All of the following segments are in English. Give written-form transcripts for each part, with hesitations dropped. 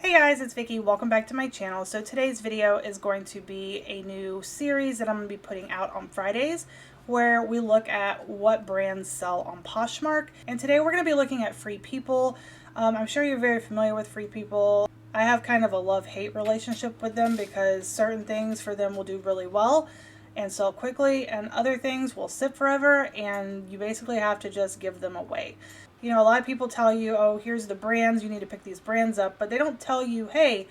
Hey guys, it's Vicky. Welcome back to my channel. So today's video is going to be a new series that I'm going to be putting out on Fridays where we look at what brands sell on Poshmark. And today we're going to be looking at Free People. I'm sure you're very familiar with Free People. I have kind of a love-hate relationship with them because certain things for them will do really well and sell quickly, and other things will sit forever and you basically have to just give them away. You know, a lot of people tell you, oh, here's the brands, you need to pick these brands up, but they don't tell you, hey,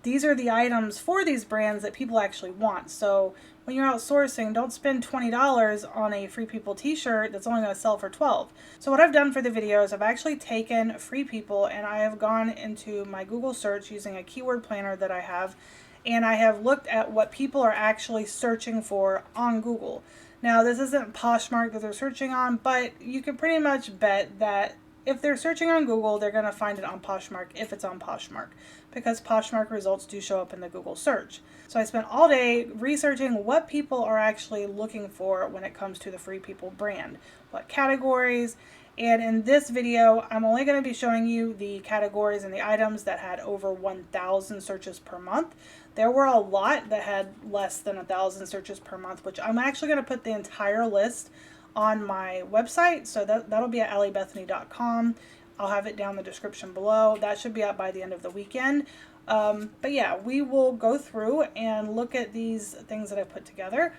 these are the items for these brands that people actually want. So when you're outsourcing, don't spend $20 on a Free People t-shirt that's only going to sell for $12. So what I've done for the video is I've actually taken Free People and I have gone into my Google search using a keyword planner that I have, and I have looked at what people are actually searching for on Google. Now, this isn't Poshmark that they're searching on, but you can pretty much bet that if they're searching on Google, they're going to find it on Poshmark if it's on Poshmark, because Poshmark results do show up in the Google search. So I spent all day researching what people are actually looking for when it comes to the Free People brand, what categories. And in this video, I'm only going to be showing you the categories and the items that had over 1,000 searches per month. There were a lot that had less than 1,000 searches per month, which I'm actually going to put the entire list on my website. So that'll be at alliebethany.com. I'll have it down in the description below. That should be out by the end of the weekend. But yeah, we will go through and look at these things that I put together.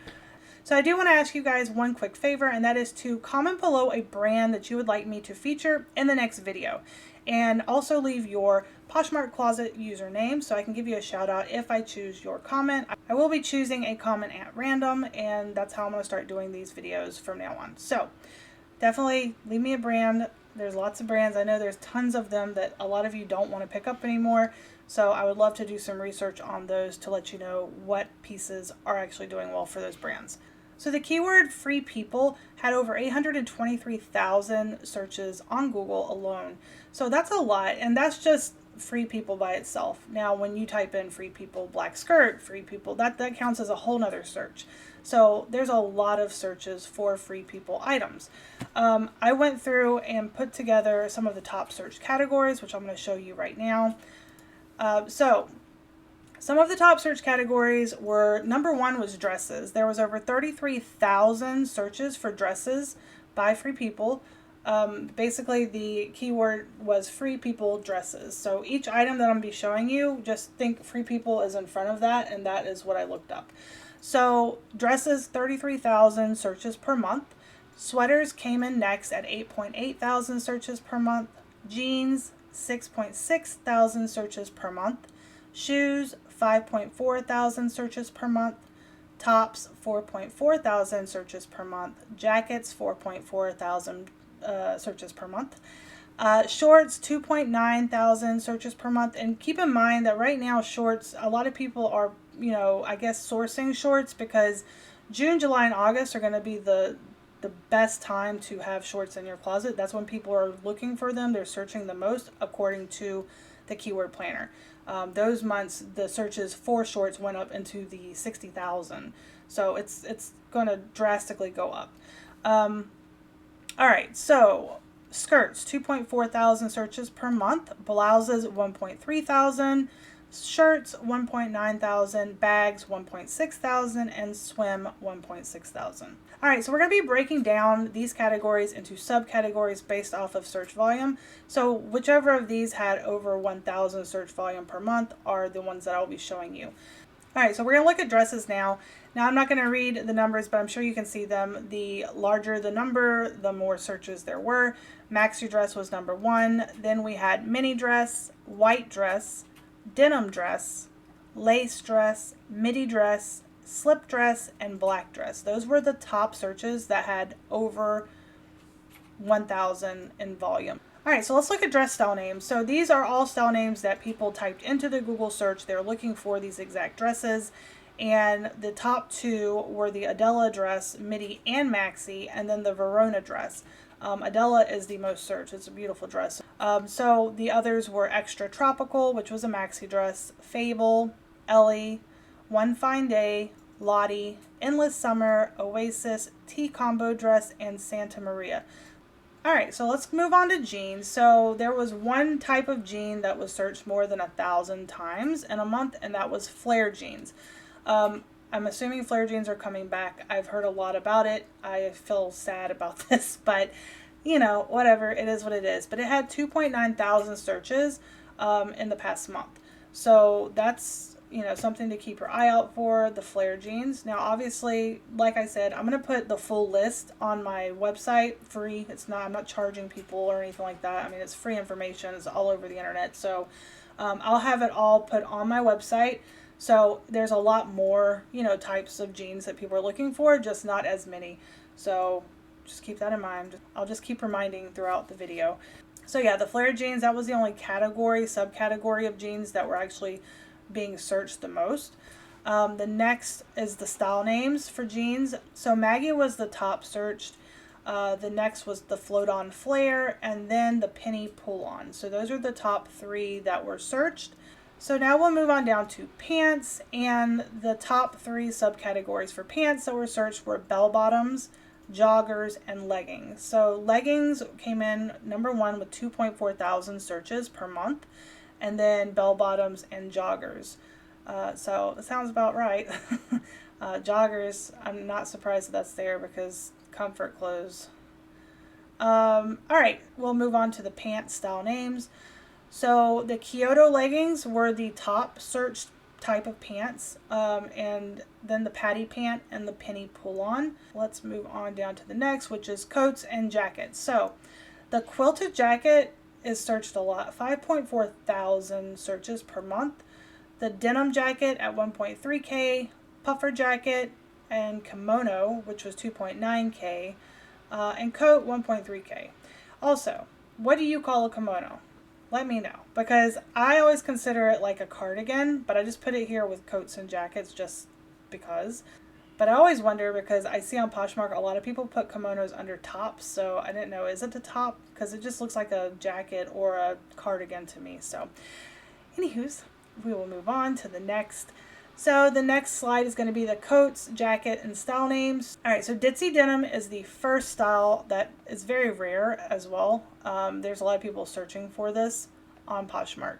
So I do want to ask you guys one quick favor, and that is to comment below a brand that you would like me to feature in the next video. And also leave your Poshmark Closet username so I can give you a shout out if I choose your comment. I will be choosing a comment at random, and that's how I'm going to start doing these videos from now on. So definitely leave me a brand. There's lots of brands. I know there's tons of them that a lot of you don't want to pick up anymore. So I would love to do some research on those to let you know what pieces are actually doing well for those brands. So the keyword Free People had over 823,000 searches on Google alone. So that's a lot, and that's just Free People by itself. Now when you type in Free People black skirt, Free People, that counts as a whole nother search. So there's a lot of searches for Free People items. I went through and put together some of the top search categories, which I'm going to show you right now. Some of the top search categories were, number one was dresses. There was over 33,000 searches for dresses by Free People. Basically the keyword was Free People dresses. So each item that I'm going to be showing you, just think Free People is in front of that, and that is what I looked up. So dresses, 33,000 searches per month. Sweaters came in next at 8.8 thousand searches per month. Jeans, 6.6 thousand searches per month. Shoes, 5.4 thousand searches per month. Tops, 4.4 thousand searches per month. Jackets, 4.4 thousand searches per month. Shorts, 2.9 thousand searches per month. And keep in mind that right now shorts, a lot of people are, I guess sourcing shorts because June, July, and August are going to be the best time to have shorts in your closet. That's when people are looking for them. They're searching the most according to the keyword planner. Those months, the searches for shorts went up into the 60,000. So it's going to drastically go up. All right, so skirts, 2.4 thousand searches per month. Blouses, 1.3 thousand. Shirts, 1.9 thousand. Bags, 1.6 thousand. And swim, 1.6 thousand. All right, so we're going to be breaking down these categories into subcategories based off of search volume. So whichever of these had over 1,000 search volume per month are the ones that I'll be showing you. All right, so we're going to look at dresses now. Now, I'm not going to read the numbers, but I'm sure you can see them. The larger the number, the more searches there were. Maxi dress was number one. Then we had mini dress, white dress, denim dress, lace dress, midi dress, slip dress, and black dress. Those were the top searches that had over 1,000 in volume. All right, so let's look at dress style names. So these are all style names that people typed into the Google search. They're looking for these exact dresses. And the top two were the Adela dress, midi and maxi, and then the Verona dress. Adela is the most searched. It's a beautiful dress. So the others were Extra Tropical, which was a maxi dress, Fable, Ellie, One Fine Day, Lottie, Endless Summer, Oasis, Tea Combo Dress, and Santa Maria. All right, so let's move on to jeans. So there was one type of jean that was searched more than 1,000 times in a month, and that was flare jeans. I'm assuming flare jeans are coming back. I've heard a lot about it. I feel sad about this, but you know, whatever. It is what it is. But it had 2.9 thousand searches in the past month. So that's, you know, something to keep your eye out for, the flare jeans. Now, obviously, like I said, I'm going to put the full list on my website, free. I'm not charging people or anything like that. I mean, it's free information. It's all over the internet. So I'll have it all put on my website. So there's a lot more, you know, types of jeans that people are looking for, just not as many. So just keep that in mind. I'll just keep reminding throughout the video. So yeah, the flare jeans, that was the only subcategory of jeans that were actually being searched the most. The next is the style names for jeans. So Maggie was the top searched. The next was the float-on flare, and then the penny pull-on. So those are the top 3 that were searched. So now we'll move on down to pants, and the top 3 subcategories for pants that were searched were bell bottoms, joggers, and leggings. So leggings came in number 1 with 2.4 thousand searches per month, and then bell bottoms and joggers. So it sounds about right. Joggers, I'm not surprised that's there because comfort clothes. All right, we'll move on to the pant style names. So the Kyoto leggings were the top searched type of pants, and then the patty pant and the penny pull-on. Let's move on down to the next, which is coats and jackets. So the quilted jacket is searched a lot, 5.4 thousand searches per month. The denim jacket at 1.3K, puffer jacket and kimono, which was 2.9K, and coat 1.3K. Also, what do you call a kimono? Let me know, because I always consider it like a cardigan, but I just put it here with coats and jackets just because. But I always wonder, because I see on Poshmark a lot of people put kimonos under tops, so I didn't know, is it the top? Because it just looks like a jacket or a cardigan to me. So anywho's, we will move on to the next. So the next slide is going to be the coats, jacket, and style names. All right, so Ditsy Denim is the first style that is very rare as well. There's a lot of people searching for this on Poshmark.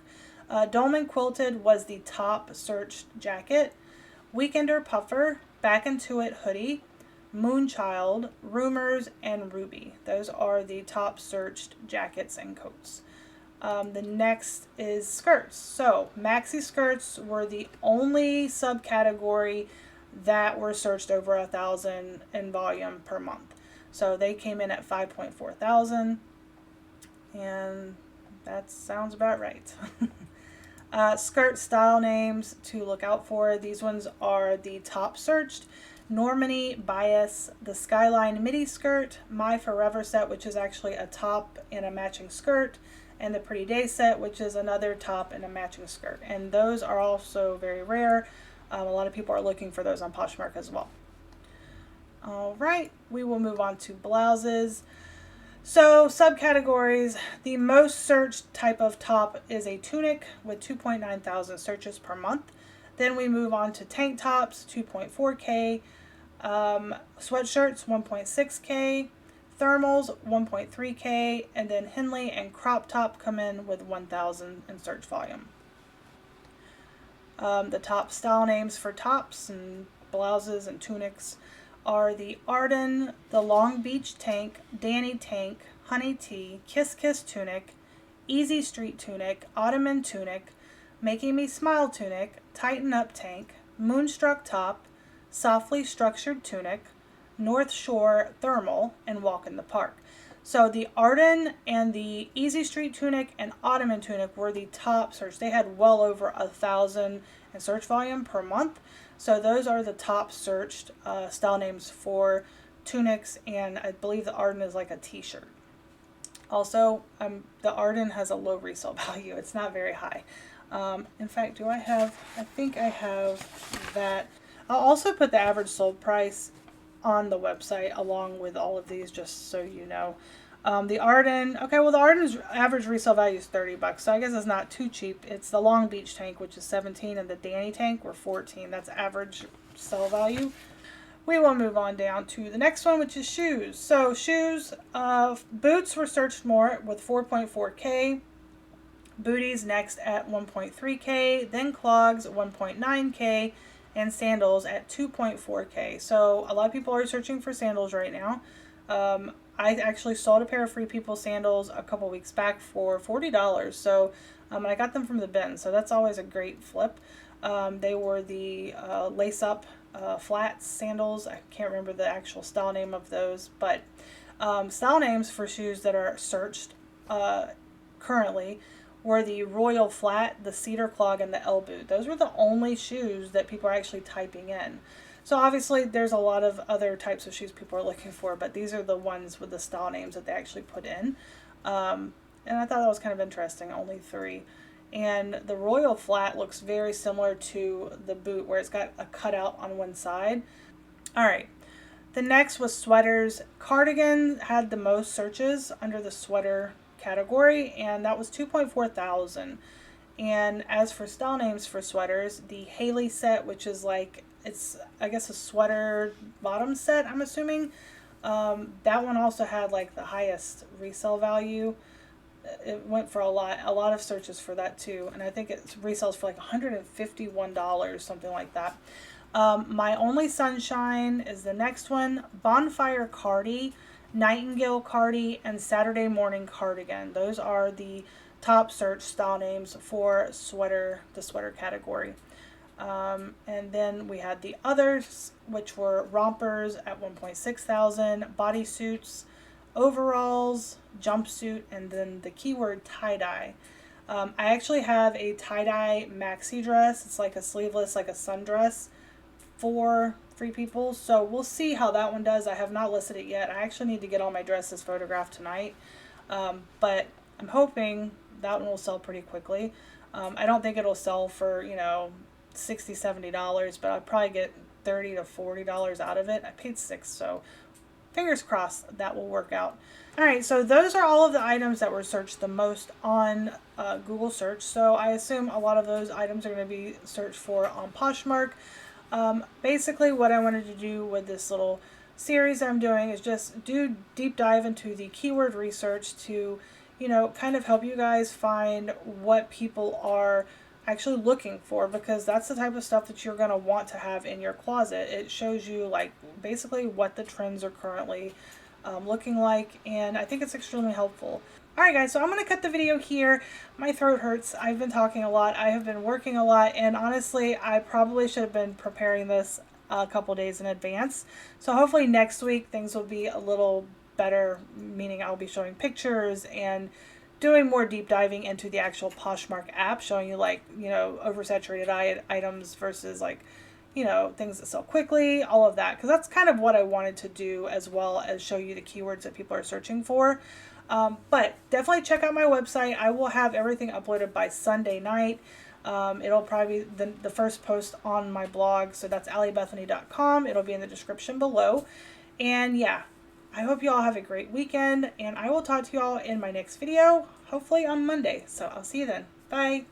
Dolman Quilted was the top searched jacket. Weekender Puffer, Back Into It hoodie, Moonchild, Rumors, and Ruby. Those are the top searched jackets and coats. The next is skirts. So maxi skirts were the only subcategory that were searched over 1,000 in volume per month. So they came in at 5.4 thousand, and that sounds about right. Skirt style names to look out for. These ones are the top searched. Normani Bias, the Skyline midi skirt, My Forever set, which is actually a top and a matching skirt, and the Pretty Day set, which is another top and a matching skirt. And those are also very rare. A lot of people are looking for those on Poshmark as well. All right, we will move on to blouses. So subcategories, the most searched type of top is a tunic with 2.9 thousand searches per month. Then we move on to tank tops, 2.4K, sweatshirts, 1.6K, thermals, 1.3K, and then Henley and crop top come in with 1,000 in search volume. The top style names for tops and blouses and tunics are the Arden, the Long Beach tank, Danny tank, Honey Tea, Kiss Kiss tunic, Easy Street tunic, Ottoman tunic, Making Me Smile tunic, Tighten Up tank, Moonstruck top, Softly Structured tunic, North Shore thermal, and Walk in the Park. So the Arden and the Easy Street tunic and Ottoman tunic were the top search. They had well over 1,000 in search volume per month. So those are the top searched style names for tunics, and I believe the Arden is like a t-shirt. Also, the Arden has a low resale value. It's not very high. In fact, I think I have that. I'll also put the average sold price on the website along with all of these, just so you know. The Arden, okay, well the Arden's average resale value is $30, so I guess it's not too cheap. It's the Long Beach tank, which is $17, and the Danny tank were $14. That's average sell value. we will move on down to the next one, which is shoes. So shoes, boots were searched more with 4.4K. Booties next at 1.3K, then clogs 1.9K, and sandals at 2.4K. So a lot of people are searching for sandals right now. I actually sold a pair of Free People sandals a couple weeks back for $40. So I got them from the bin, so that's always a great flip. They were the lace-up flats sandals. I can't remember the actual style name of those, but style names for shoes that are searched currently were the Royal Flat, the Cedar Clog, and the L Boot. Those were the only shoes that people are actually typing in. So obviously there's a lot of other types of shoes people are looking for, but these are the ones with the style names that they actually put in. And I thought that was kind of interesting, only 3. And the Royal Flat looks very similar to the boot, where it's got a cutout on one side. All right. The next was sweaters. Cardigan had the most searches under the sweater category, and that was 2.4 thousand. And as for style names for sweaters, the Haley set, which is like, it's I guess a sweater bottom set, I'm assuming, that one also had like the highest resale value. It went for a lot of searches for that too, and I think it resells for like $151, something like that. My Only Sunshine is the next one. Bonfire Cardi, Nightingale Cardi, and Saturday Morning Cardigan. Those are the top search style names for sweater, the sweater category. And then we had the others, which were rompers at 1.6 thousand, bodysuits, overalls, jumpsuit, and then the keyword tie-dye. I actually have a tie-dye maxi dress. It's like a sleeveless, like a sundress for Free People. So we'll see how that one does. I have not listed it yet. I actually need to get all my dresses photographed tonight. But I'm hoping that one will sell pretty quickly. I don't think it'll sell for, $60, $70, but I'll probably get $30 to $40 out of it. I paid $6, so fingers crossed that will work out. All right, so those are all of the items that were searched the most on Google search. So I assume a lot of those items are going to be searched for on Poshmark. Basically what I wanted to do with this little series I'm doing is just do deep dive into the keyword research to, kind of help you guys find what people are actually looking for, because that's the type of stuff that you're going to want to have in your closet. It shows you like basically what the trends are currently looking like, and I think it's extremely helpful. Alright guys, so I'm going to cut the video here. My throat hurts. I've been talking a lot. I have been working a lot, and honestly, I probably should have been preparing this a couple days in advance. So hopefully next week things will be a little better, meaning I'll be showing pictures and doing more deep diving into the actual Poshmark app, showing you like, oversaturated items versus like, things that sell quickly, all of that. Because that's kind of what I wanted to do, as well as show you the keywords that people are searching for. But definitely check out my website. I will have everything uploaded by Sunday night. It'll probably be the first post on my blog. So that's alliebethany.com. It'll be in the description below. And yeah, I hope you all have a great weekend, and I will talk to you all in my next video, hopefully on Monday. So I'll see you then. Bye.